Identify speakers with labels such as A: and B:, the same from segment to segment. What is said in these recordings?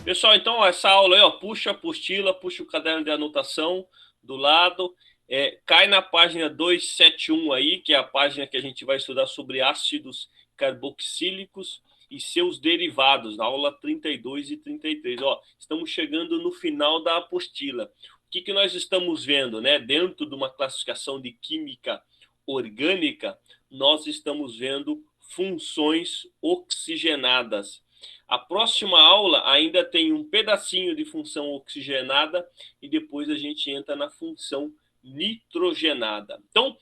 A: Pessoal, então essa aula aí, ó, puxa a apostila, puxa o caderno de anotação do lado, cai na página 271 aí, que é a página que a gente vai estudar sobre ácidos carboxílicos e seus derivados, na aula 32 e 33. Ó, estamos chegando no final da apostila. O que nós estamos vendo, né? Dentro de uma classificação de química orgânica, nós estamos vendo funções oxigenadas. A próxima aula ainda tem um pedacinho de função oxigenada e depois a gente entra na função nitrogenada. Então,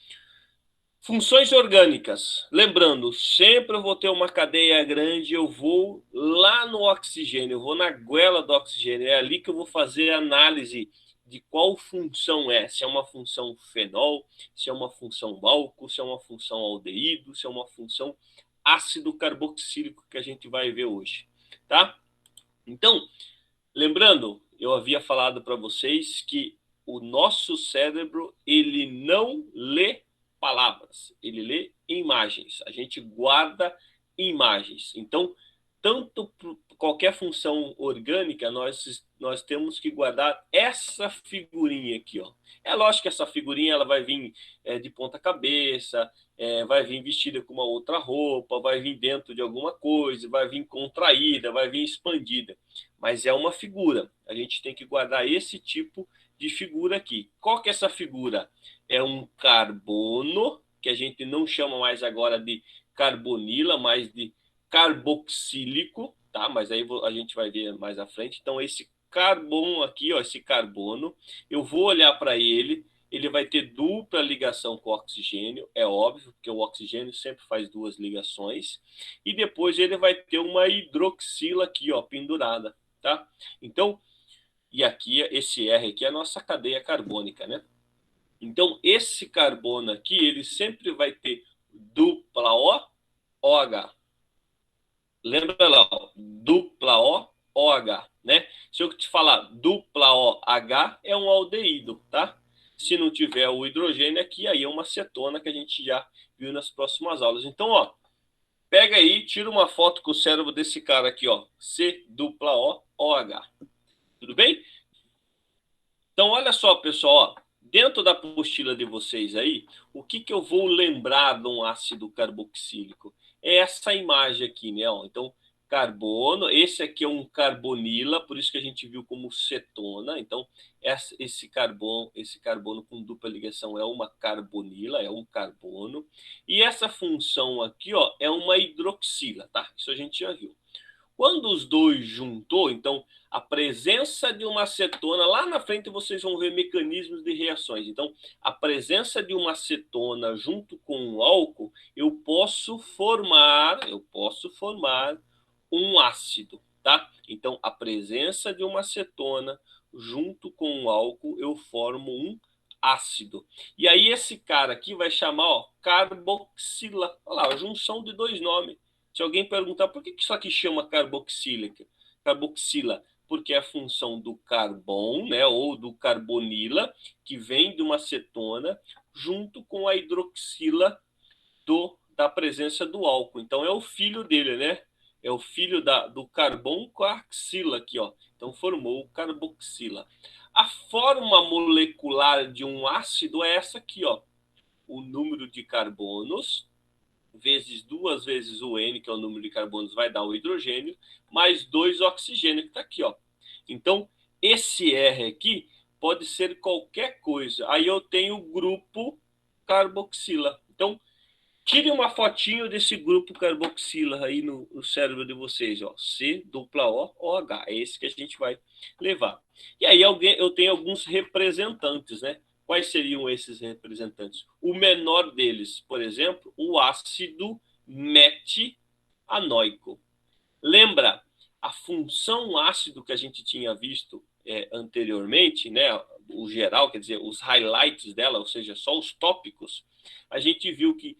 A: funções orgânicas. Lembrando, sempre eu vou ter uma cadeia grande, eu vou lá no oxigênio, eu vou na goela do oxigênio. É ali que eu vou fazer a análise de qual função é. Se é uma função fenol, se é uma função álcool, se é uma função aldeído, se é uma função ácido carboxílico que a gente vai ver hoje, tá? Então, lembrando, eu havia falado para vocês que o nosso cérebro ele não lê palavras, ele lê imagens. A gente guarda imagens. Então, tanto qualquer função orgânica, nós temos que guardar essa figurinha aqui, ó. É lógico que essa figurinha ela vai vir de ponta cabeça, vai vir vestida com uma outra roupa, vai vir dentro de alguma coisa, vai vir contraída, vai vir expandida, mas é uma figura. A gente tem que guardar esse tipo de figura aqui. Qual que é essa figura? É um carbono, que a gente não chama mais agora de carbonila, mas de carboxílico, tá? Mas aí a gente vai ver mais à frente. Então, esse carbono aqui, ó, esse carbono, eu vou olhar para ele, ele vai ter dupla ligação com o oxigênio, é óbvio, porque o oxigênio sempre faz duas ligações, e depois ele vai ter uma hidroxila aqui, ó, pendurada, tá? Então, e aqui, esse R aqui é a nossa cadeia carbônica, né? Então, esse carbono aqui, ele sempre vai ter dupla O, OH. Lembra lá, ó, dupla O, OH, né? Se eu te falar dupla OH, é um aldeído, tá? Se não tiver o hidrogênio aqui, aí é uma cetona que a gente já viu nas próximas aulas. Então, ó, pega aí, tira uma foto com o cérebro desse cara aqui, ó, C dupla O, OH. Tudo bem? Então, olha só, pessoal, ó, dentro da apostila de vocês aí, o que eu vou lembrar de um ácido carboxílico? É essa imagem aqui, né? Ó. Então, carbono, esse aqui é um carbonila, por isso que a gente viu como cetona. Então, esse carbono com dupla ligação é uma carbonila, é um carbono. E essa função aqui, ó, é uma hidroxila, tá? Isso a gente já viu. Quando os dois juntou, então a presença de uma acetona, lá na frente vocês vão ver mecanismos de reações. Então, a presença de uma acetona junto com um álcool, eu posso formar um ácido, tá? Então, a presença de uma acetona junto com um álcool, eu formo um ácido. E aí esse cara aqui vai chamar, ó, carboxila. Olha lá, a junção de dois nomes. Se alguém perguntar por que isso aqui chama carboxila, porque é a função do carbono, né, ou do carbonila, que vem de uma acetona, junto com a hidroxila da presença do álcool. Então é o filho dele, né? É o filho do carbono com a axila aqui, ó. Então formou o carboxila. A forma molecular de um ácido é essa aqui, ó. O número de carbonos vezes duas vezes o N, que é o número de carbonos, vai dar o hidrogênio, mais dois oxigênio, que está aqui, ó. Então, esse R aqui pode ser qualquer coisa. Aí eu tenho o grupo carboxila. Então, tire uma fotinho desse grupo carboxila aí no cérebro de vocês, ó. C, dupla O, OH. É esse que a gente vai levar. E aí eu tenho alguns representantes, né? Quais seriam esses representantes? O menor deles, por exemplo, o ácido metanóico. Lembra a função ácido que a gente tinha visto anteriormente, né? O geral, quer dizer, os highlights dela, ou seja, só os tópicos. A gente viu que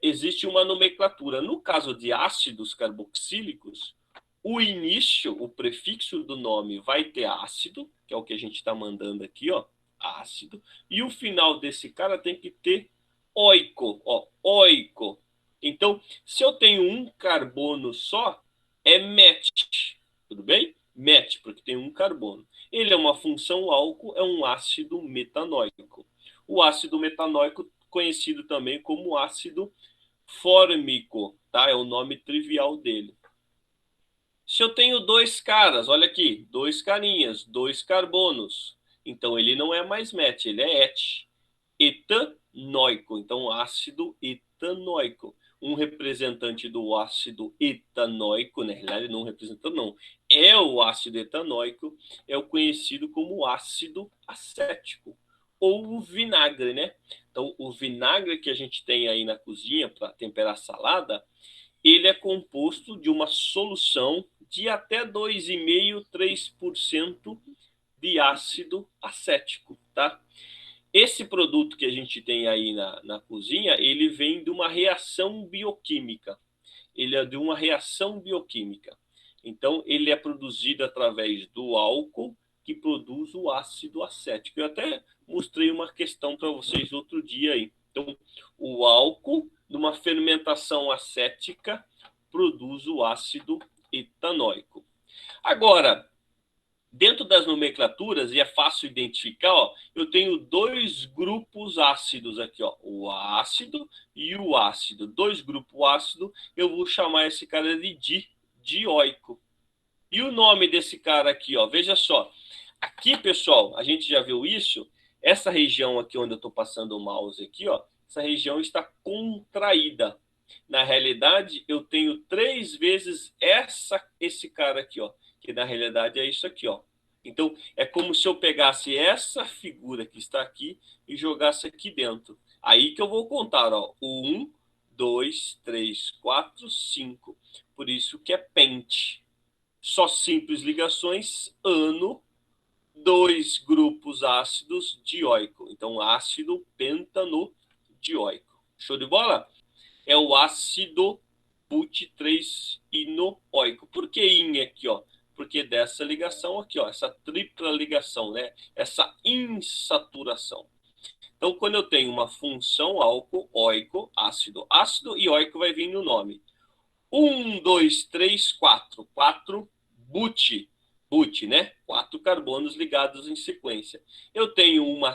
A: existe uma nomenclatura. No caso de ácidos carboxílicos, o início, o prefixo do nome vai ter ácido, que é o que a gente está mandando aqui, ó, ácido, e o final desse cara tem que ter oico, ó, oico. Então, se eu tenho um carbono só, é met, tudo bem? Met, porque tem um carbono. Ele é uma função álcool, é um ácido metanóico. O ácido metanóico, conhecido também como ácido fórmico, tá? É o nome trivial dele. Se eu tenho dois caras, olha aqui, dois carinhas, dois carbonos, então ele não é mais met, ele é et. Etanóico, então ácido etanóico. Um representante do ácido etanóico, na realidade não representa não, é o ácido etanóico, é o conhecido como ácido acético ou o vinagre, né? Então o vinagre que a gente tem aí na cozinha para temperar salada, ele é composto de uma solução de até 2,5, 3% de ácido acético, tá? Esse produto que a gente tem aí na cozinha, ele vem de uma reação bioquímica. Ele é de uma reação bioquímica. Então, ele é produzido através do álcool que produz o ácido acético. Eu até mostrei uma questão para vocês outro dia aí. Então, o álcool, numa fermentação acética, produz o ácido etanóico. Agora, dentro das nomenclaturas, e é fácil identificar, ó, eu tenho dois grupos ácidos aqui, ó, o ácido e o ácido. Dois grupos ácidos, eu vou chamar esse cara de dioico. E o nome desse cara aqui, ó, veja só. Aqui, pessoal, a gente já viu isso. Essa região aqui onde eu estou passando o mouse aqui, ó, essa região está contraída. Na realidade, eu tenho 3 vezes esse cara aqui, ó, que na realidade é isso aqui, ó. Então, é como se eu pegasse essa figura que está aqui e jogasse aqui dentro. Aí que eu vou contar, ó, 1, 2, 3, 4, 5. Por isso que é pente. Só simples ligações, ano, dois grupos ácidos dioico. Então, ácido pentanodioico. Show de bola? É o ácido but3-inoico. Por que in aqui, ó? Porque dessa ligação aqui, ó, essa tripla ligação, né? Essa insaturação. Então, quando eu tenho uma função álcool, oico, ácido, ácido e oico vai vir no nome. 1, 2, 3, 4. 4 but, né? 4 carbonos ligados em sequência. Eu tenho uma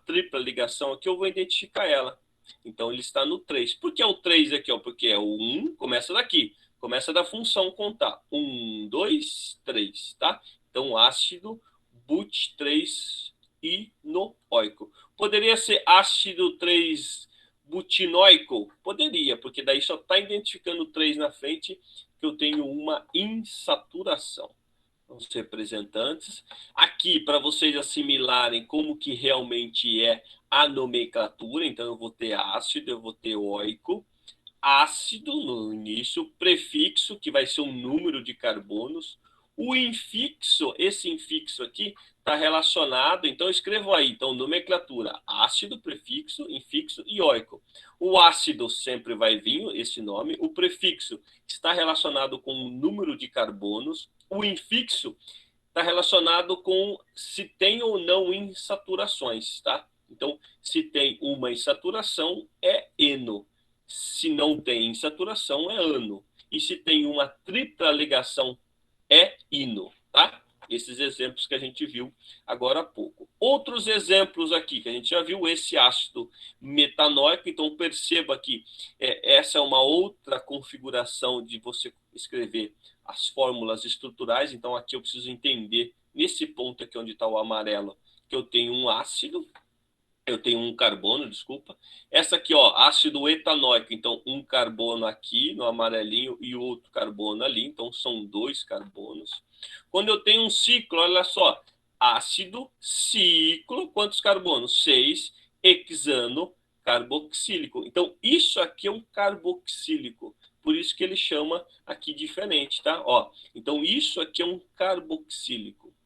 A: tripla ligação aqui, eu vou identificar ela. Então ele está no 3. Por que é o 3 aqui? Ó? Porque é o 1, começa daqui. Começa da função contar. 1, 2, 3, tá? Então ácido but3 inoico. Poderia ser ácido 3 butinoico? Poderia, porque daí só está identificando 3 na frente que eu tenho uma insaturação. Os representantes. Aqui, para vocês assimilarem como que realmente é a nomenclatura, então eu vou ter ácido, eu vou ter oico, ácido no início, prefixo, que vai ser um número de carbonos, o infixo, esse infixo aqui, está relacionado, então eu escrevo aí, então nomenclatura, ácido, prefixo, infixo e oico. O ácido sempre vai vir, esse nome, o prefixo está relacionado com o número de carbonos, o infixo está relacionado com se tem ou não insaturações, tá? Então, se tem uma insaturação, é eno. Se não tem insaturação, é ano. E se tem uma tripla ligação, é ino, tá? Esses exemplos que a gente viu agora há pouco. Outros exemplos aqui que a gente já viu, esse ácido metanóico, então perceba que essa é uma outra configuração de você escrever as fórmulas estruturais, então aqui eu preciso entender, nesse ponto aqui onde está o amarelo, que eu tenho um ácido, eu tenho um carbono, desculpa. Essa aqui, ó, ácido etanóico, então um carbono aqui no amarelinho e outro carbono ali, então são 2 carbonos. Quando eu tenho um ciclo, olha só, ácido, ciclo, quantos carbonos? 6, hexano, carboxílico. Então isso aqui é um carboxílico, por isso que ele chama aqui diferente, tá? Ó, então isso aqui é um carboxílico.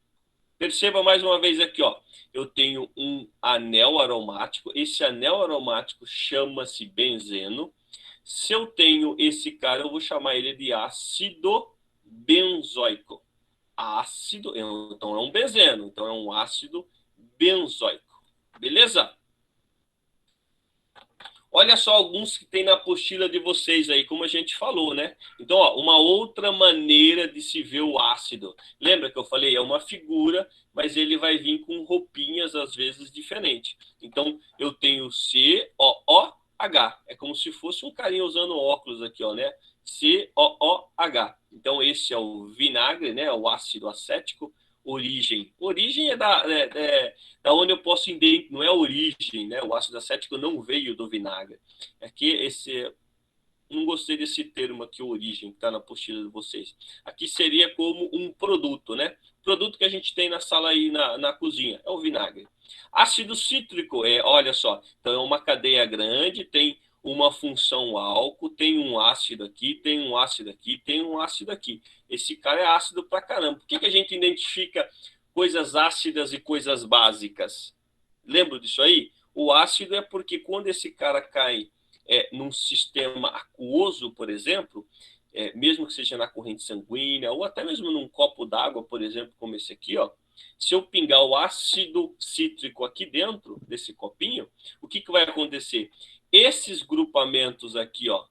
A: Perceba mais uma vez aqui, ó. Eu tenho um anel aromático. Esse anel aromático chama-se benzeno. Se eu tenho esse cara, eu vou chamar ele de ácido benzoico. Ácido, então é um benzeno, então é um ácido benzoico. Beleza? Olha só alguns que tem na apostila de vocês aí, como a gente falou, né? Então, ó, uma outra maneira de se ver o ácido. Lembra que eu falei? É uma figura, mas ele vai vir com roupinhas, às vezes, diferentes. Então, eu tenho COOH. É como se fosse um carinha usando óculos aqui, ó, né? COOH. Então, esse é o vinagre, né? O ácido acético. Origem. Origem da onde eu posso entender, não é a origem, né? O ácido acético não veio do vinagre. Aqui, não gostei desse termo aqui, origem, que está na apostila de vocês. Aqui seria como um produto, né? Produto que a gente tem na sala aí, na cozinha, é o vinagre. Ácido cítrico, olha só, então é uma cadeia grande, tem uma função álcool, tem um ácido aqui, tem um ácido aqui, tem um ácido aqui. Esse cara é ácido pra caramba. Por que a gente identifica coisas ácidas e coisas básicas? Lembra disso aí? O ácido é porque quando esse cara cai num sistema aquoso, por exemplo, mesmo que seja na corrente sanguínea, ou até mesmo num copo d'água, por exemplo, como esse aqui, ó, se eu pingar o ácido cítrico aqui dentro desse copinho, o que, que vai acontecer? Esses grupamentos aqui, ó,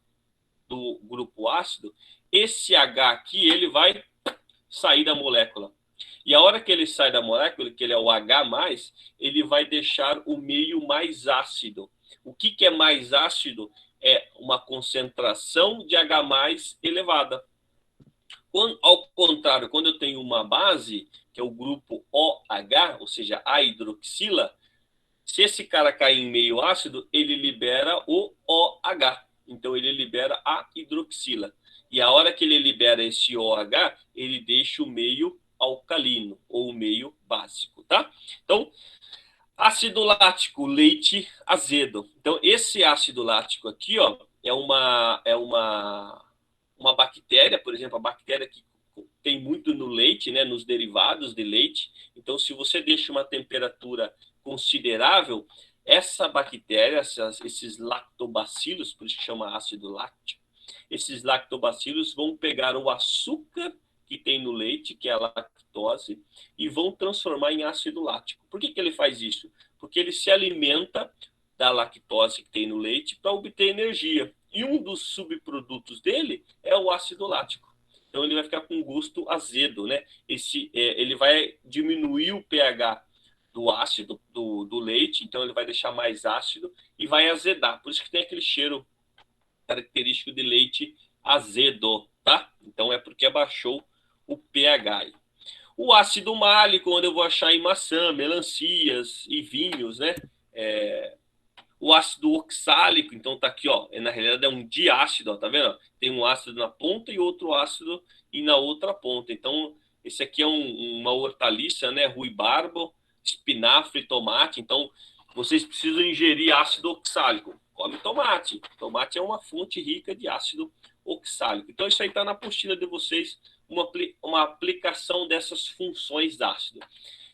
A: do grupo ácido, esse H aqui, ele vai sair da molécula. E a hora que ele sai da molécula, que ele é o H+, ele vai deixar o meio mais ácido. O que, que é mais ácido? É uma concentração de H+ elevada. Ao contrário, quando eu tenho uma base, que é o grupo OH, ou seja, a hidroxila, se esse cara cair em meio ácido, ele libera o OH. Então, ele libera a hidroxila. E a hora que ele libera esse OH, ele deixa o meio alcalino, ou o meio básico, tá? Então, ácido lático, leite azedo. Então, esse ácido lático aqui, ó, uma bactéria, por exemplo, a bactéria que tem muito no leite, né, nos derivados de leite. Então, se você deixa uma temperatura considerável, essa bactéria, esses lactobacilos, por isso que chama ácido láctico, esses lactobacilos vão pegar o açúcar que tem no leite, que é a lactose, e vão transformar em ácido lático. Por que, que ele faz isso? Porque ele se alimenta da lactose que tem no leite para obter energia. E um dos subprodutos dele é o ácido lático. Então ele vai ficar com gosto azedo, né? Ele vai diminuir o pH do ácido do leite, então ele vai deixar mais ácido e vai azedar. Por isso que tem aquele cheiro característico de leite azedo, tá? Então é porque abaixou o pH. O ácido málico, onde eu vou achar em maçã, melancias e vinhos, né? O ácido oxálico, então tá aqui, ó, na realidade é um diácido, ó, tá vendo? Tem um ácido na ponta e outro ácido e na outra ponta. Então, esse aqui é uma hortaliça, né? Ruibarbo, espinafre, tomate. Então, vocês precisam ingerir ácido oxálico. Come tomate. Tomate é uma fonte rica de ácido oxálico. Então, isso aí tá na apostila de vocês, uma aplicação dessas funções ácido.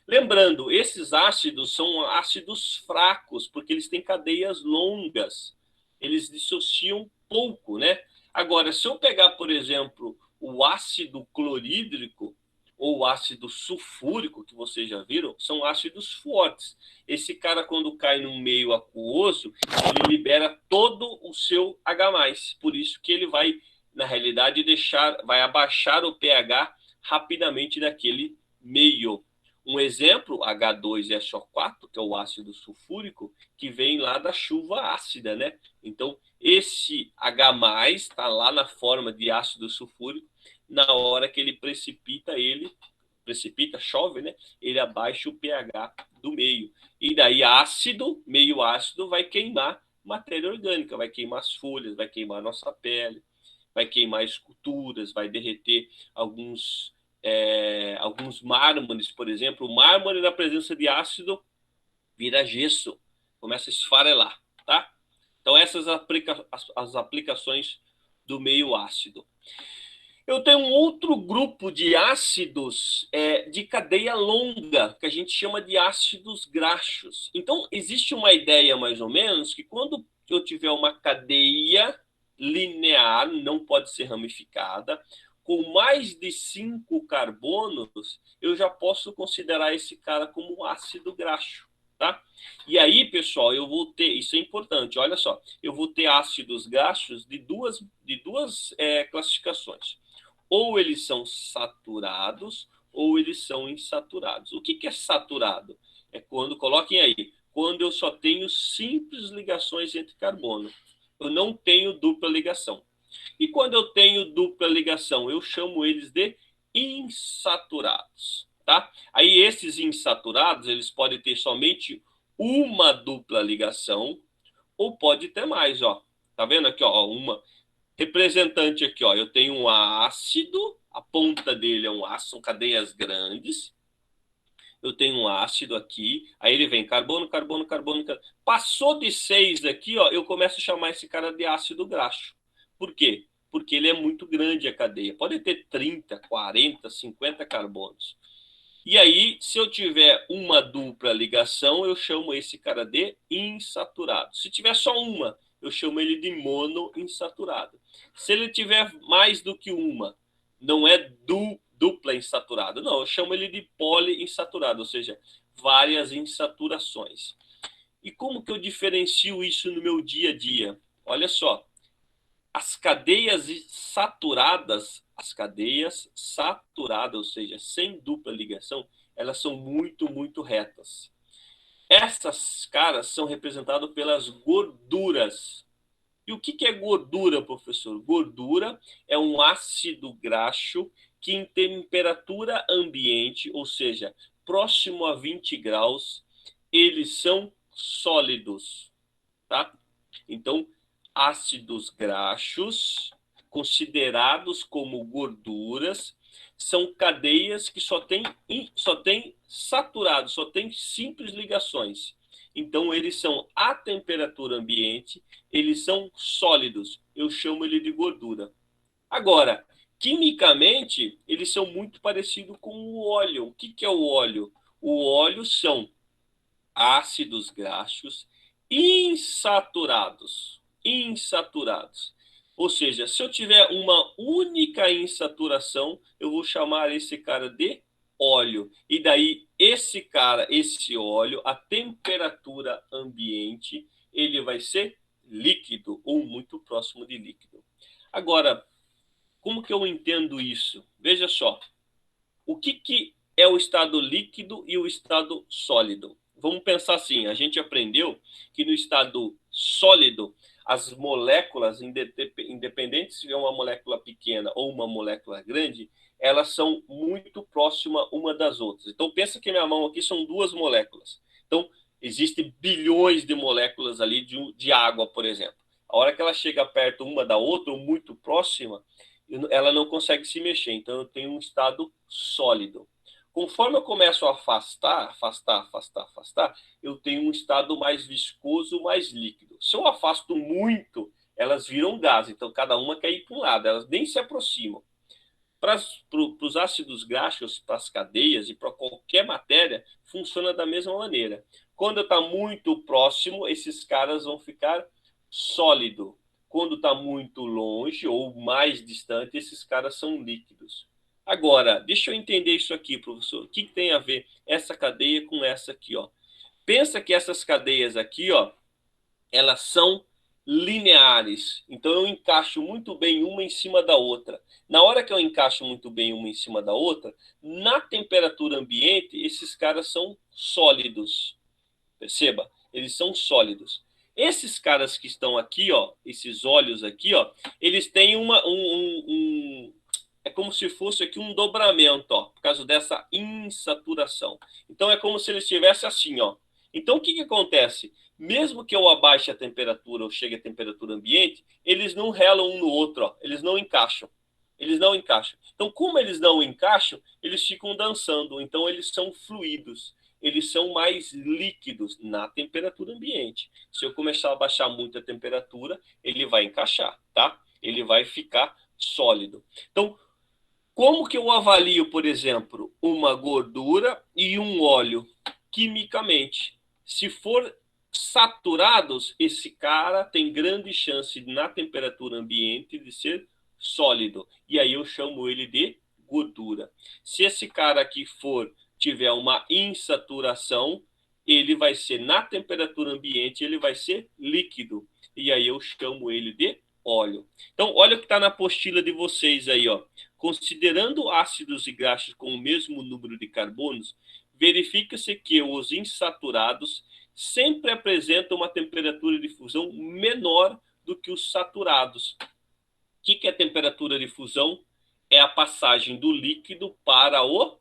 A: Lembrando, esses ácidos são ácidos fracos, porque eles têm cadeias longas. Eles dissociam pouco, né? Agora, se eu pegar, por exemplo, o ácido clorídrico ou o ácido sulfúrico, que vocês já viram, são ácidos fortes. Esse cara, quando cai num meio aquoso, ele libera todo o seu H+. Por isso que ele vai, na realidade, vai abaixar o pH rapidamente daquele meio. Um exemplo, H2SO4, que é o ácido sulfúrico, que vem lá da chuva ácida, né? Então, esse H+, está lá na forma de ácido sulfúrico, na hora que ele chove, né? Ele abaixa o pH do meio. E daí ácido, meio ácido, vai queimar matéria orgânica, vai queimar as folhas, vai queimar a nossa pele, vai queimar esculturas, vai derreter alguns mármores, por exemplo. O mármore, na presença de ácido, vira gesso, começa a esfarelar, tá? Então, essas as aplicações do meio ácido. Eu tenho um outro grupo de ácidos de cadeia longa, que a gente chama de ácidos graxos. Então, existe uma ideia, mais ou menos, que quando eu tiver uma cadeia linear, não pode ser ramificada, com mais de 5 carbonos, eu já posso considerar esse cara como um ácido graxo. tá? E aí, pessoal, eu vou ter, isso é importante, olha só, eu vou ter ácidos graxos de duas classificações. Ou eles são saturados, ou eles são insaturados. O que é saturado? É quando, coloquem aí, quando eu só tenho simples ligações entre carbono. Eu não tenho dupla ligação. E quando eu tenho dupla ligação, eu chamo eles de insaturados, tá? Aí esses insaturados, eles podem ter somente uma dupla ligação ou pode ter mais, ó. Tá vendo aqui, ó, uma representante aqui, ó. Eu tenho um ácido, a ponta dele é um ácido, são cadeias grandes. Eu tenho um ácido aqui, aí ele vem carbono, carbono, carbono, carbono. Passou de 6 aqui, ó, eu começo a chamar esse cara de ácido graxo. Por quê? Porque ele é muito grande a cadeia. Pode ter 30, 40, 50 carbonos. E aí, se eu tiver uma dupla ligação, eu chamo esse cara de insaturado. Se tiver só uma, eu chamo ele de monoinsaturado. Se ele tiver mais do que uma, não é dupla insaturado, não, eu chamo ele de poliinsaturado, ou seja, várias insaturações. E como que eu diferencio isso no meu dia a dia? Olha só, as cadeias saturadas, ou seja, sem dupla ligação, elas são muito, muito retas. Essas caras são representadas pelas gorduras. E o que é gordura, professor? Gordura é um ácido graxo que em temperatura ambiente, ou seja, próximo a 20 graus, eles são sólidos, tá? Então, ácidos graxos, considerados como gorduras, são cadeias que só tem saturado, só tem simples ligações. Então, eles são a temperatura ambiente, eles são sólidos. Eu chamo ele de gordura. Agora, quimicamente, eles são muito parecidos com o óleo. O que é o óleo? O óleo são ácidos graxos insaturados. Insaturados. Ou seja, se eu tiver uma única insaturação, eu vou chamar esse cara de óleo. E daí, esse cara, esse óleo, a temperatura ambiente, ele vai ser líquido ou muito próximo de líquido. Agora, como que eu entendo isso? Veja só, o que é o estado líquido e o estado sólido? Vamos pensar assim, a gente aprendeu que no estado sólido, as moléculas, independente se é uma molécula pequena ou uma molécula grande, elas são muito próximas uma das outras. Então, pensa que minha mão aqui são duas moléculas. Então, existem bilhões de moléculas ali de água, por exemplo. A hora que ela chega perto uma da outra, ou muito próxima, ela não consegue se mexer. Então, eu tenho um estado sólido. Conforme eu começo a afastar, eu tenho um estado mais viscoso, mais líquido. Se eu afasto muito, elas viram gás. Então, cada uma quer ir para um lado, elas nem se aproximam. Para os ácidos graxos, para as cadeias e para qualquer matéria, funciona da mesma maneira. Quando está muito próximo, esses caras vão ficar sólido. Quando está muito longe ou mais distante, esses caras são líquidos. Agora, deixa eu entender isso aqui, professor. O que tem a ver essa cadeia com essa aqui, ó? Pensa que essas cadeias aqui, ó, elas são lineares. Então eu encaixo muito bem uma em cima da outra. Na hora que eu encaixo muito bem uma em cima da outra, na temperatura ambiente, esses caras são sólidos. Perceba, eles são sólidos. Esses caras que estão aqui, ó, esses óleos aqui, ó, eles têm é como se fosse aqui um dobramento, ó, por causa dessa insaturação. Então é como se ele estivesse assim, ó. Então o que acontece? Mesmo que eu abaixe a temperatura ou chegue à temperatura ambiente, eles não relam um no outro, ó, eles não encaixam. Eles não encaixam. Então, como eles não encaixam, eles ficam dançando. Então, eles são fluidos. Eles são mais líquidos na temperatura ambiente. Se eu começar a baixar muito a temperatura, ele vai encaixar, tá? Ele vai ficar sólido. Então, como que eu avalio, por exemplo, uma gordura e um óleo quimicamente? Se for saturados, esse cara tem grande chance na temperatura ambiente de ser sólido. E aí eu chamo ele de gordura. Se esse cara aqui tiver uma insaturação, ele vai ser, na temperatura ambiente, ele vai ser líquido. E aí eu chamo ele de óleo. Então, olha o que está na apostila de vocês aí, ó. Considerando ácidos e graxos com o mesmo número de carbonos, verifica-se que os insaturados sempre apresentam uma temperatura de fusão menor do que os saturados. O que é a temperatura de fusão? É a passagem do líquido para o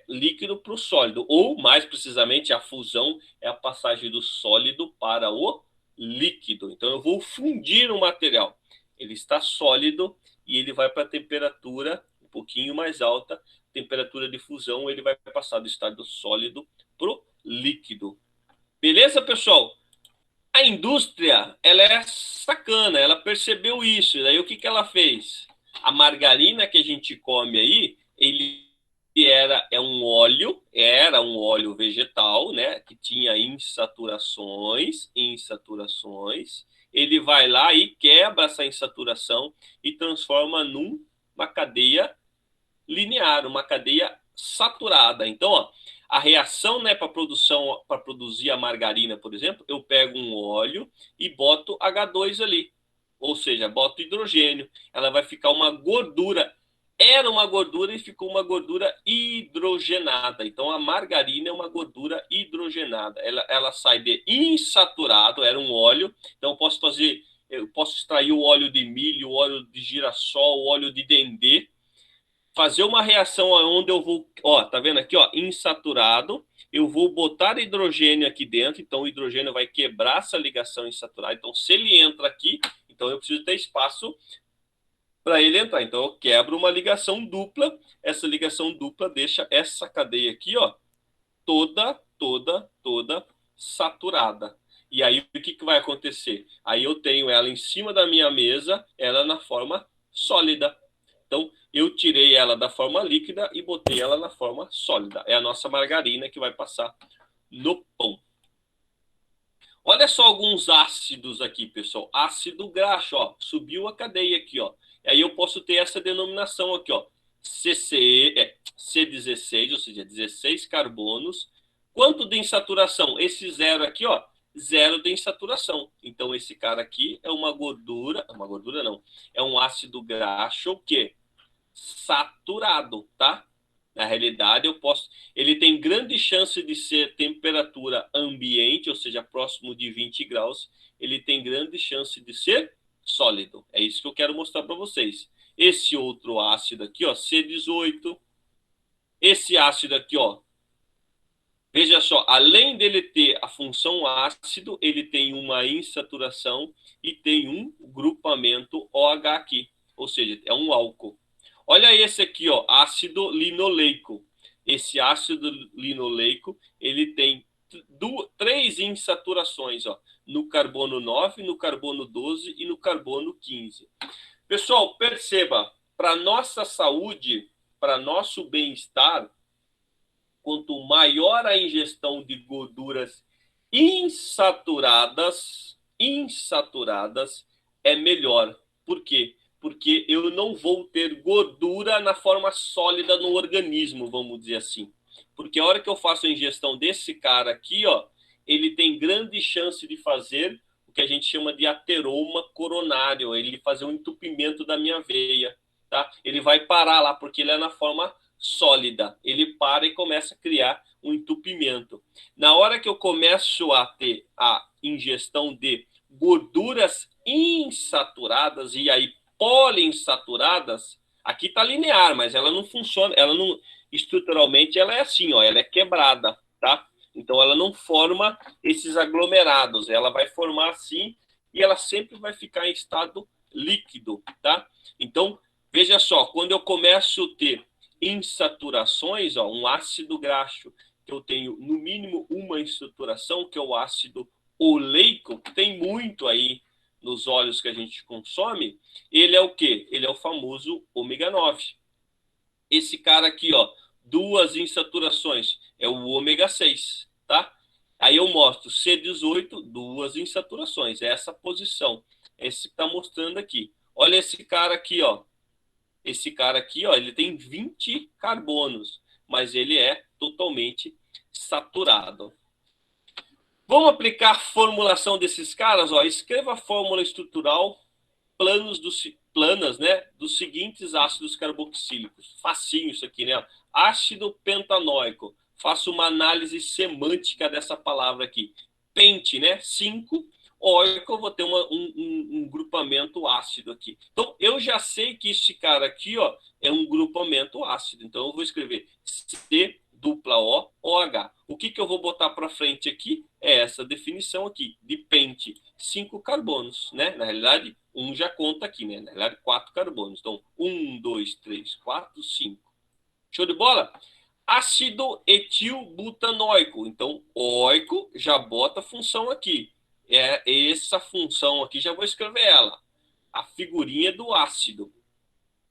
A: líquido para o sólido, ou mais precisamente a fusão é a passagem do sólido para o líquido. Então eu vou fundir o material, ele está sólido e ele vai para a temperatura um pouquinho mais alta, temperatura de fusão, ele vai passar do estado sólido para o líquido. Beleza, pessoal? A indústria, ela é sacana, ela percebeu isso, e daí o que ela fez? A margarina que a gente come aí, ele era um óleo vegetal, né, que tinha insaturações, ele vai lá e quebra essa insaturação e transforma numa cadeia linear, uma cadeia saturada. Então, ó, a reação, né, para produzir a margarina, por exemplo, eu pego um óleo e boto H2 ali, ou seja, boto hidrogênio. Ela vai ficar uma gordura. Era uma gordura e ficou uma gordura hidrogenada. Então, a margarina é uma gordura hidrogenada. Ela sai de insaturado, era um óleo. Então, eu posso extrair o óleo de milho, o óleo de girassol, o óleo de dendê, fazer uma reação onde eu vou, ó, tá vendo aqui, ó, insaturado, eu vou botar hidrogênio aqui dentro, então o hidrogênio vai quebrar essa ligação insaturada, então se ele entra aqui, então eu preciso ter espaço para ele entrar, então eu quebro uma ligação dupla, essa ligação dupla deixa essa cadeia aqui, ó, toda saturada. E aí o que vai acontecer? Aí eu tenho ela em cima da minha mesa, ela na forma sólida. Então, eu tirei ela da forma líquida e botei ela na forma sólida. É a nossa margarina que vai passar no pão. Olha só alguns ácidos aqui, pessoal. Ácido graxo, ó, subiu a cadeia aqui, ó. E aí eu posso ter essa denominação aqui, ó, C16, ou seja, 16 carbonos. Quanto de insaturação? Esse zero aqui, ó, zero de insaturação. Então esse cara aqui é uma gordura não, é um ácido graxo o quê? Saturado, tá? Na realidade, ele tem grande chance de ser temperatura ambiente, ou seja, próximo de 20 graus. Ele tem grande chance de ser sólido. É isso que eu quero mostrar para vocês. Esse outro ácido aqui, ó, C18. Esse ácido aqui, ó, veja só, além dele ter a função ácido, ele tem uma insaturação e tem um grupamento OH aqui, ou seja, é um álcool. Olha esse aqui, ó, ácido linoleico. Esse ácido linoleico, ele tem três insaturações, ó, no carbono 9, no carbono 12 e no carbono 15. Pessoal, perceba, para nossa saúde, para nosso bem-estar, quanto maior a ingestão de gorduras insaturadas, é melhor. Por quê? Porque eu não vou ter gordura na forma sólida no organismo, vamos dizer assim. Porque a hora que eu faço a ingestão desse cara aqui, ó, ele tem grande chance de fazer o que a gente chama de ateroma coronário, ele fazer um entupimento da minha veia, tá? Ele vai parar lá, porque ele é na forma sólida, ele para e começa a criar um entupimento. Na hora que eu começo a ter a ingestão de gorduras insaturadas e aí poliinsaturadas, aqui está linear, mas ela não funciona, ela não, estruturalmente ela é assim, ó, ela é quebrada, tá? Então ela não forma esses aglomerados, ela vai formar assim e ela sempre vai ficar em estado líquido, tá? Então, veja só, quando eu começo a ter insaturações, ó, um ácido graxo, que eu tenho no mínimo uma insaturação, que é o ácido oleico, que tem muito aí nos óleos que a gente consome, ele é o quê? Ele é o famoso ômega 9. Esse cara aqui, ó, duas insaturações, é o ômega 6, tá? Aí eu mostro C18, duas insaturações, é essa posição. Esse que está mostrando aqui. Olha esse cara aqui, ó. Esse cara aqui, ó, ele tem 20 carbonos, mas ele é totalmente saturado. Vamos aplicar a formulação desses caras, ó. Escreva a fórmula estrutural planas, né, dos seguintes ácidos carboxílicos. Facinho isso aqui, né? Ácido pentanóico. Faço uma análise semântica dessa palavra aqui. Pente, né? 5. Óico, eu vou ter um grupamento ácido aqui. Então, eu já sei que esse cara aqui, ó, é um grupamento ácido. Então, eu vou escrever C dupla O, OH. O que eu vou botar para frente aqui é essa definição aqui, de pente. 5 carbonos, né? Na realidade, um já conta aqui, né? Na realidade, 4 carbonos. Então, 1, 2, 3, 4, 5. Show de bola? Ácido etilbutanóico. Então, óico já bota a função aqui. É essa função aqui, já vou escrever ela. A figurinha do ácido.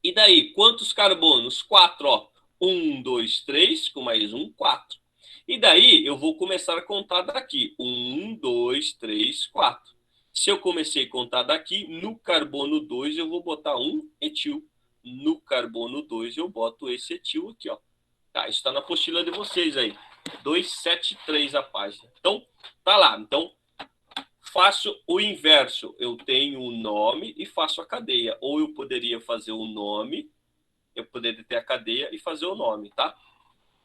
A: E daí, quantos carbonos? 4, ó. 1, 2, 3, com mais um, 4. E daí, eu vou começar a contar daqui. 1, 2, 3, 4. Se eu comecei a contar daqui, no carbono 2 eu vou botar um etil. No carbono 2 eu boto esse etil aqui, ó. Tá, está na apostila de vocês aí. 273 a página. Então, tá lá. Então, faço o inverso. Eu tenho o nome e faço a cadeia. Ou eu poderia fazer o nome, eu poderia ter a cadeia e fazer o nome, tá?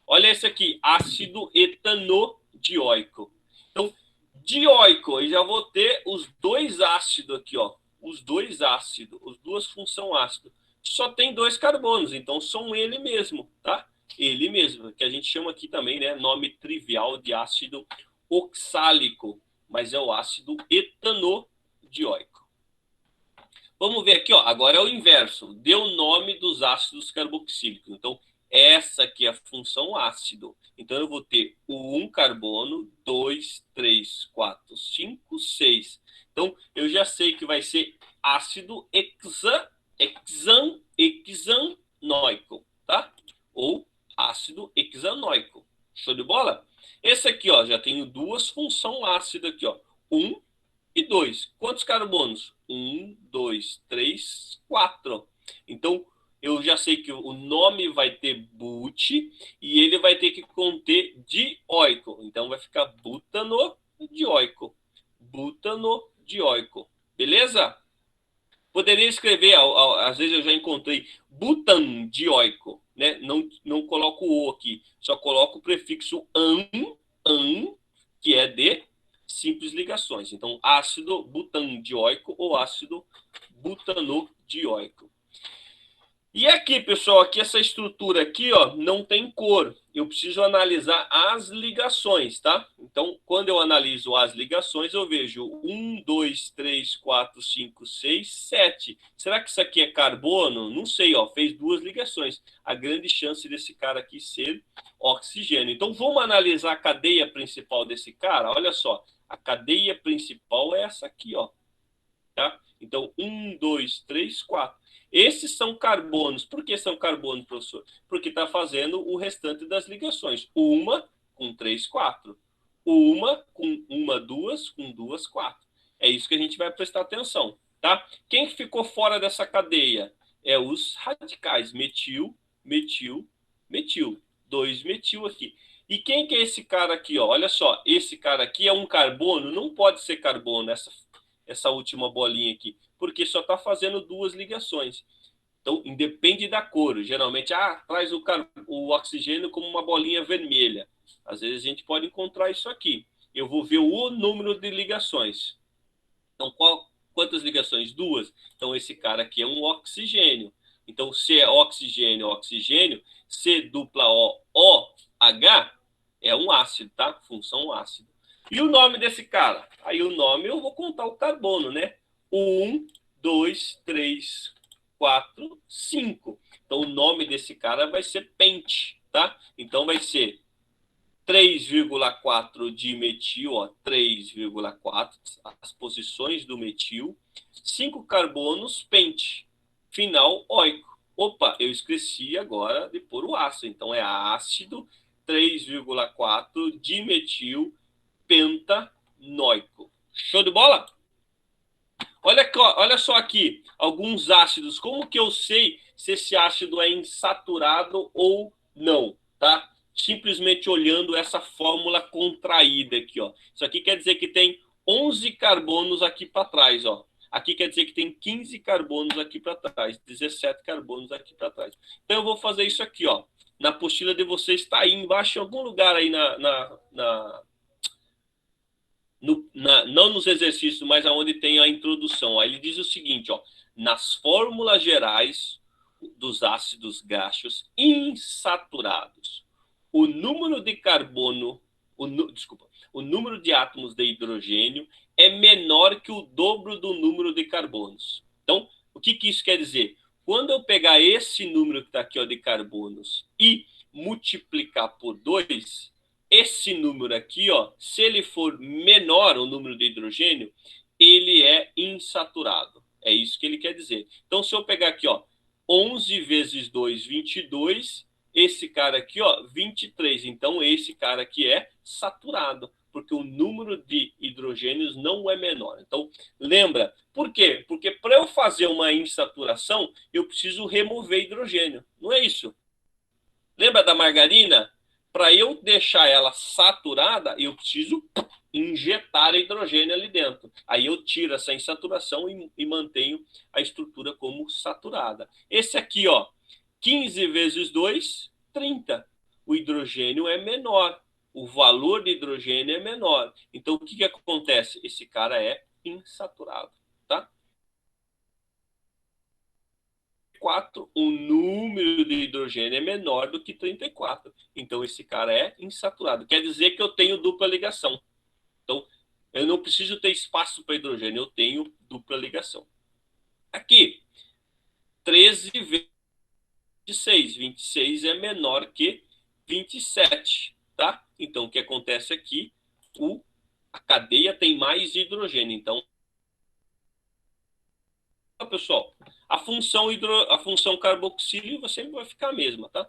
A: Olha esse aqui, ácido etanodioico. Então, dioico, eu já vou ter os dois ácidos aqui, ó. Os dois ácidos, as duas funções ácido. Só tem 2 carbonos, então são ele mesmo, tá? Ele mesmo, que a gente chama aqui também, né? Nome trivial de ácido oxálico, mas é o ácido etanodioico. Vamos ver aqui, ó. Agora é o inverso. Deu o nome dos ácidos carboxílicos. Então, essa aqui é a função ácido. Então, eu vou ter o 1 carbono, 2, 3, 4, 5, 6. Então, eu já sei que vai ser ácido hexanoico, tá? Ou ácido hexanoico. Show de bola? Esse aqui, ó, já tenho duas funções ácidas aqui, ó. 1 e 2. Quantos carbonos? 1, 2, 3, 4. Então, eu já sei que o nome vai ter but e ele vai ter que conter dioico. Então, vai ficar butanodioico. Butanodioico. Beleza? Poderia escrever, às vezes eu já encontrei butandioico, né? Não coloco o aqui, só coloco o prefixo an, que é de simples ligações. Então, ácido butandioico ou ácido butanodioico. E aqui, pessoal, aqui essa estrutura aqui, ó, não tem cor. Eu preciso analisar as ligações, tá? Então, quando eu analiso as ligações, eu vejo 1, 2, 3, 4, 5, 6, 7. Será que isso aqui é carbono? Não sei, ó, fez 2 ligações. A grande chance desse cara aqui ser oxigênio. Então, vamos analisar a cadeia principal desse cara? Olha só, a cadeia principal é essa aqui, ó. Tá? Então, 1, 2, 3, 4. Esses são carbonos. Por que são carbonos, professor? Porque está fazendo o restante das ligações. Uma com 3, 4. Uma com uma, duas, com duas, 4. É isso que a gente vai prestar atenção. Tá? Quem ficou fora dessa cadeia? É os radicais. Metil, metil, metil. 2 metil aqui. E quem que é esse cara aqui? Ó? Olha só, esse cara aqui é um carbono? Não pode ser carbono, essa última bolinha aqui, porque só está fazendo 2 ligações. Então, independe da cor. Geralmente, traz o oxigênio como uma bolinha vermelha. Às vezes a gente pode encontrar isso aqui. Eu vou ver o número de ligações. Então, quantas ligações? 2. Então, esse cara aqui é um oxigênio. Então, se é oxigênio, oxigênio, C dupla O, OH, é um ácido, tá? Função ácido. E o nome desse cara? Aí o nome eu vou contar o carbono, né? 1, 2, 3, 4, 5. Então o nome desse cara vai ser pente, tá? Então vai ser 3,4 de metil, ó, 3,4, as posições do metil, 5 carbonos, pente, final oico. Opa, eu esqueci agora de pôr o ácido, então é ácido 3,4 dimetil pentanoico. Show de bola? Olha só aqui, alguns ácidos. Como que eu sei se esse ácido é insaturado ou não, tá? simplesmente olhando essa fórmula contraída aqui, ó. Isso aqui quer dizer que tem 11 carbonos aqui para trás, ó. Aqui quer dizer que tem 15 carbonos aqui para trás, 17 carbonos aqui para trás. Então eu vou fazer isso aqui, ó. Na apostila de vocês está aí embaixo, em algum lugar aí não nos exercícios, mas aonde tem a introdução. Aí ele diz o seguinte, ó, nas fórmulas gerais dos ácidos graxos insaturados, o número de carbono, desculpa, o número de átomos de hidrogênio é menor que o dobro do número de carbonos. Então, o que isso quer dizer? Quando eu pegar esse número que está aqui, ó, de carbonos e multiplicar por 2, esse número aqui, ó, se ele for menor, o número de hidrogênio, ele é insaturado. É isso que ele quer dizer. Então, se eu pegar aqui, ó, 11 vezes 2, 22, esse cara aqui, ó, 23. Então, esse cara aqui é saturado, porque o número de hidrogênios não é menor. Então, lembra, por quê? Porque para eu fazer uma insaturação, eu preciso remover hidrogênio. Não é isso? Lembra da margarina? Para eu deixar ela saturada, eu preciso injetar hidrogênio ali dentro. Aí eu tiro essa insaturação e mantenho a estrutura como saturada. Esse aqui, ó, 15 vezes 2, 30. O hidrogênio é menor. O valor de hidrogênio é menor. Então, o que acontece? Esse cara é insaturado, tá? 4, o número de hidrogênio é menor do que 34. Então, esse cara é insaturado. Quer dizer que eu tenho dupla ligação. Então, eu não preciso ter espaço para hidrogênio, eu tenho dupla ligação. Aqui, 13 vezes 26. 26 é menor que 27, tá? Então, o que acontece aqui? A cadeia tem mais hidrogênio. Então, pessoal, a função carboxílio sempre vai ficar a mesma, tá?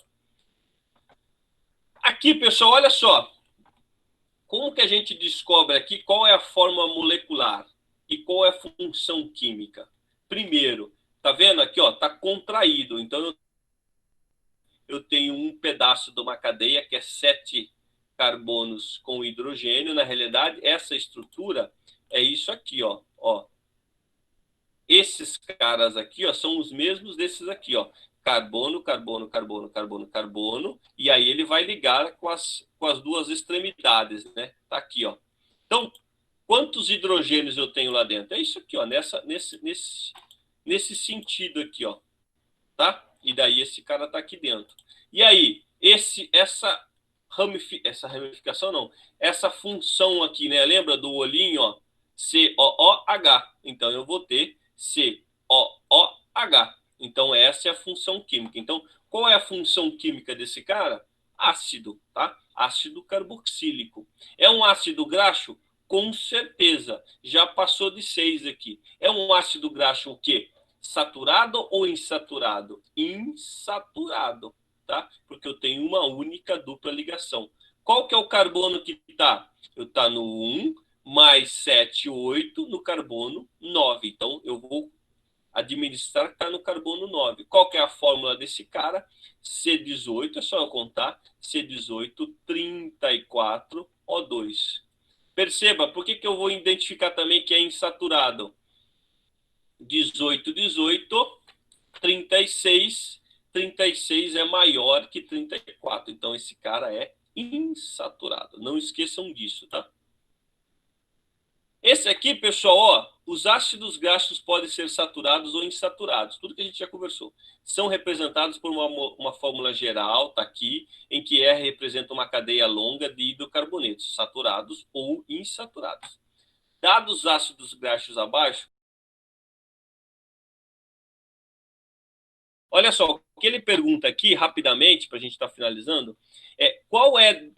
A: Aqui, pessoal, olha só. Como que a gente descobre aqui qual é a forma molecular e qual é a função química? Primeiro, tá vendo aqui, ó, tá contraído. Então, eu tenho um pedaço de uma cadeia que é 7 carbonos com hidrogênio. Na realidade, essa estrutura é isso aqui, ó. Esses caras aqui, ó, são os mesmos desses aqui, ó. Carbono, carbono, carbono, carbono, carbono. E aí ele vai ligar com as duas extremidades, né? Tá aqui, ó. Então, quantos hidrogênios eu tenho lá dentro? É isso aqui, ó. Nesse sentido aqui, ó. Tá? E daí esse cara tá aqui dentro. E aí, essa ramificação não, essa função aqui, né? Lembra do olhinho, ó? COOH. Então eu vou ter COOH. Então essa é a função química. Então, qual é a função química desse cara? Ácido, tá? Ácido carboxílico. É um ácido graxo? Com certeza. Já passou de 6 aqui. É um ácido graxo o quê? Saturado ou insaturado? Insaturado, tá? Porque eu tenho uma única dupla ligação. Qual que é o carbono que está? Eu tá no 1 mais 7, 8 no carbono 9. Então, eu vou administrar que está no carbono 9. Qual que é a fórmula desse cara? C18, é só eu contar. C18, 34, O2. Perceba, por que eu vou identificar também que é insaturado? 18, 18, 36. 36 é maior que 34. Então, esse cara é insaturado. Não esqueçam disso, tá? Esse aqui, pessoal, ó, os ácidos graxos podem ser saturados ou insaturados. Tudo que a gente já conversou. São representados por uma fórmula geral, tá aqui, em que R representa uma cadeia longa de hidrocarbonetos, saturados ou insaturados. Dados os ácidos graxos abaixo, olha só, o que ele pergunta aqui, rapidamente, para a gente estar finalizando,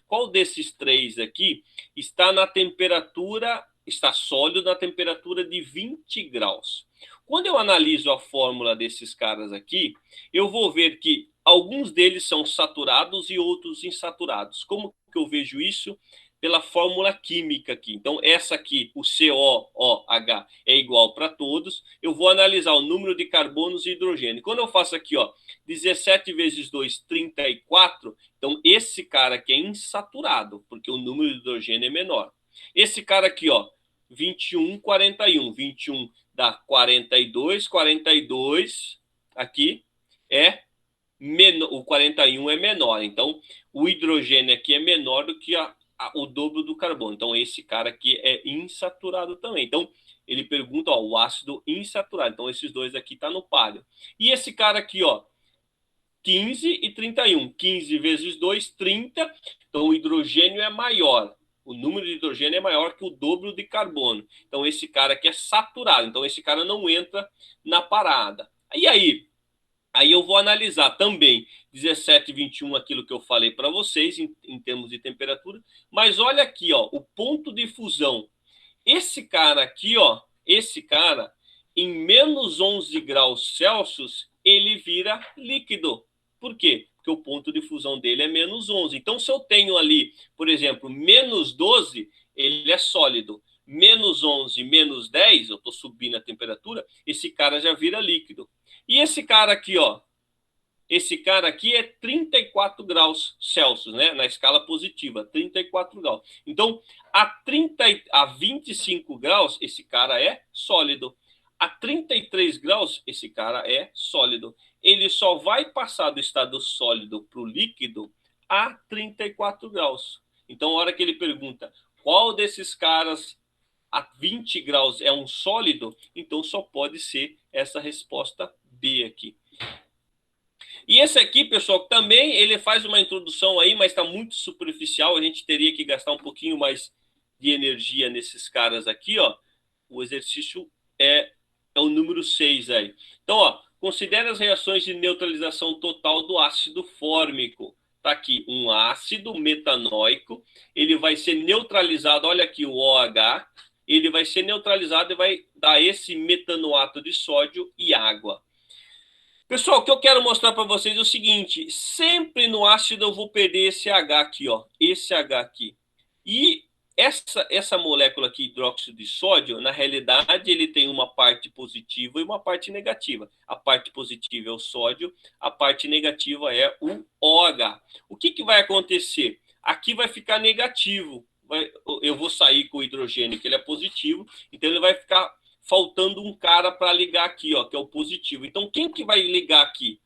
A: qual desses três aqui está na temperatura, está sólido na temperatura de 20 graus. Quando eu analiso a fórmula desses caras aqui, eu vou ver que alguns deles são saturados e outros insaturados. Como que eu vejo isso? pela fórmula química aqui. Então, essa aqui, o COOH, é igual para todos. Eu vou analisar o número de carbonos e hidrogênio. Quando eu faço aqui, ó, 17 vezes 2, 34, então esse cara aqui é insaturado, porque o número de hidrogênio é menor. Esse cara aqui, ó, 21, 41. 21 dá 42, 42 aqui é menor, o 41 é menor. Então, o hidrogênio aqui é menor do que o dobro do carbono. Então, esse cara aqui é insaturado também. Então, ele pergunta, ó, o ácido insaturado. Então, esses dois aqui tá no páreo. E esse cara aqui, ó, 15 e 31. 15 vezes 2, 30. Então, o hidrogênio é maior. O número de hidrogênio é maior que o dobro de carbono. Então, esse cara aqui é saturado. Então, esse cara não entra na parada. E aí eu vou analisar também 17 e 21, aquilo que eu falei para vocês em termos de temperatura. Mas olha aqui, ó, o ponto de fusão. Esse cara aqui, ó, esse cara, em menos 11 graus Celsius, ele vira líquido. Por quê? Porque o ponto de fusão dele é menos 11. Então, se eu tenho ali, por exemplo, menos 12, ele é sólido. Menos 11, menos 10, eu estou subindo a temperatura, esse cara já vira líquido. E esse cara aqui, ó, esse cara aqui é 34 graus Celsius, né? Na escala positiva, 34 graus. Então, a 25 graus, esse cara é sólido. A 33 graus, esse cara é sólido. Ele só vai passar do estado sólido para o líquido a 34 graus. Então, a hora que ele pergunta qual desses caras a 20 graus é um sólido, então só pode ser essa resposta B aqui. E esse aqui, pessoal, também ele faz uma introdução aí, mas está muito superficial. A gente teria que gastar um pouquinho mais de energia nesses caras aqui, ó. O exercício é o número 6 aí. Então, ó, considere as reações de neutralização total do ácido fórmico. Tá aqui um ácido metanóico, ele vai ser neutralizado, olha aqui o OH, ele vai ser neutralizado e vai dar esse metanoato de sódio e água. Pessoal, o que eu quero mostrar para vocês é o seguinte: sempre no ácido eu vou perder esse H aqui, ó, esse H aqui. E essa molécula aqui, hidróxido de sódio, na realidade ele tem uma parte positiva e uma parte negativa. A parte positiva é o sódio, a parte negativa é o OH. O que vai acontecer? Aqui vai ficar negativo. Eu vou sair com o hidrogênio, que ele é positivo, então ele vai ficar faltando um cara para ligar aqui, ó, que é o positivo. Então, quem que vai ligar aqui?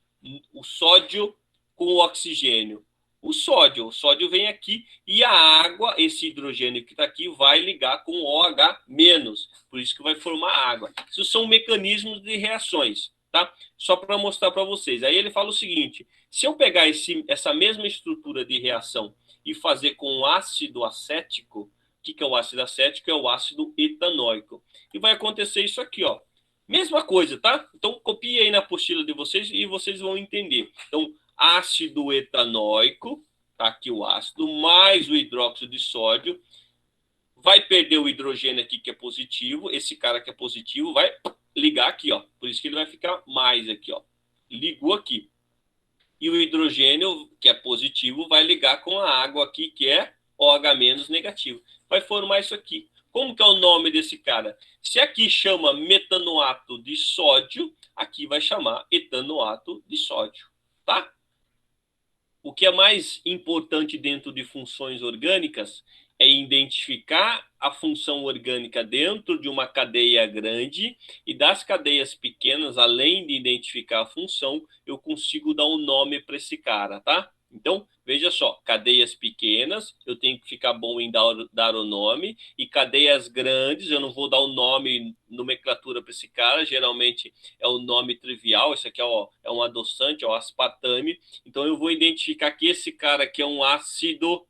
A: O sódio com o oxigênio. O sódio vem aqui e a água, esse hidrogênio que está aqui, vai ligar com o OH menos. Por isso que vai formar água. Isso são mecanismos de reações, tá? Só para mostrar para vocês. Aí ele fala o seguinte: se eu pegar essa mesma estrutura de reação e fazer com ácido acético, o que é o ácido acético? É o ácido etanóico. E vai acontecer isso aqui, ó. Mesma coisa, tá? Então, copie aí na apostila de vocês e vocês vão entender. Então, ácido etanóico, tá aqui o ácido, mais o hidróxido de sódio, vai perder o hidrogênio aqui, que é positivo, esse cara que é positivo vai ligar aqui, ó. Por isso que ele vai ficar mais aqui, ó. Ligou aqui. E o hidrogênio, que é positivo, vai ligar com a água aqui, que é OH- negativo. Vai formar isso aqui. Como que é o nome desse cara? Se aqui chama metanoato de sódio, aqui vai chamar etanoato de sódio, tá? O que é mais importante dentro de funções orgânicas é identificar a função orgânica dentro de uma cadeia grande, e das cadeias pequenas, além de identificar a função, eu consigo dar um nome para esse cara, tá? Então, veja só, cadeias pequenas, eu tenho que ficar bom em dar o nome, e cadeias grandes, eu não vou dar o nome, nomenclatura para esse cara, geralmente é o nome trivial, esse aqui é um adoçante, é o aspartame, então eu vou identificar que esse cara aqui é um ácido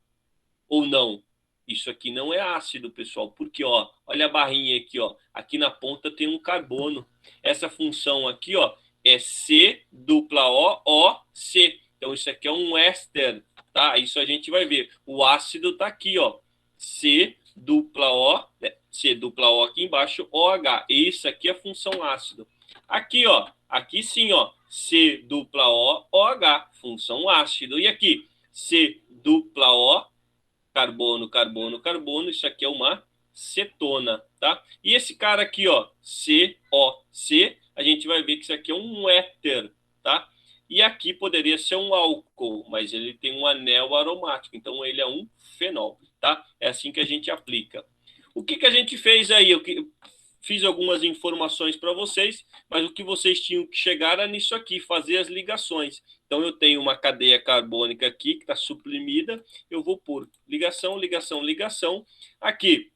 A: ou não. Isso aqui não é ácido, pessoal, porque ó, olha a barrinha aqui, ó, aqui na ponta tem um carbono. Essa função aqui, ó, é C dupla O, O, C. Então isso aqui é um éster, tá? Isso a gente vai ver. O ácido tá aqui, ó, C dupla O, né? C dupla O aqui embaixo, OH. Isso aqui é a função ácido. Aqui, ó, aqui sim, ó, C dupla O, OH, função ácido. E aqui, C dupla O, carbono, carbono, carbono, isso aqui é uma cetona, tá? E esse cara aqui, ó, COC, a gente vai ver que isso aqui é um éter, tá? E aqui poderia ser um álcool, mas ele tem um anel aromático, então ele é um fenol, tá? É assim que a gente aplica. O que a gente fez aí? Eu fiz algumas informações para vocês, mas o que vocês tinham que chegar era nisso aqui, fazer as ligações. Então eu tenho uma cadeia carbônica aqui que está suprimida, eu vou pôr ligação, ligação, ligação. Aqui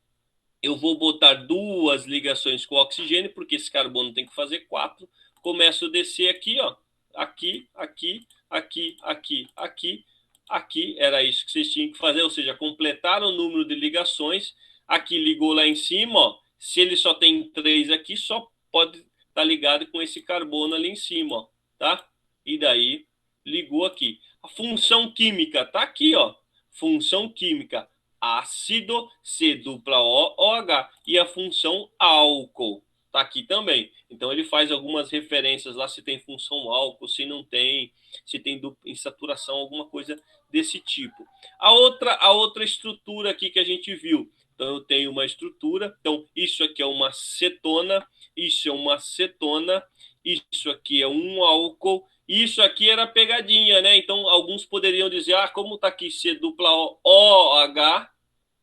A: eu vou botar duas ligações com oxigênio, porque esse carbono tem que fazer 4. Começo a descer aqui, ó. Aqui, aqui, aqui, aqui, aqui, aqui. Era isso que vocês tinham que fazer, ou seja, completar o número de ligações. Aqui ligou lá em cima, ó. Se ele só tem 3 aqui, só pode estar ligado com esse carbono ali em cima, ó, tá? E daí ligou aqui. A função química tá aqui, ó. Função química ácido, C dupla O, OH, e a função álcool tá aqui também. Então ele faz algumas referências lá se tem função álcool, se não tem, se tem insaturação, alguma coisa desse tipo. A outra estrutura aqui que a gente viu. Então eu tenho uma estrutura, então isso aqui é uma cetona, isso é uma cetona, isso aqui é um álcool, isso aqui era pegadinha, né? Então alguns poderiam dizer, ah, como tá aqui C dupla O, OH,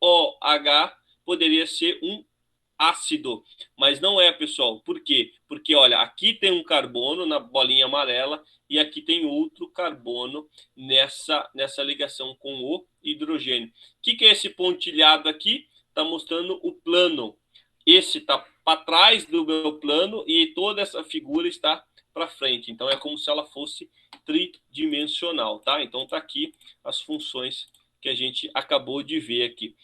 A: OH poderia ser um ácido, mas não é, pessoal. Por quê? Porque, olha, aqui tem um carbono na bolinha amarela e aqui tem outro carbono nessa ligação com o hidrogênio. O que é esse pontilhado aqui? Está mostrando o plano. Esse está para trás do meu plano e toda essa figura está para frente. Então, é como se ela fosse tridimensional, tá? Então, tá aqui as funções que a gente acabou de ver aqui.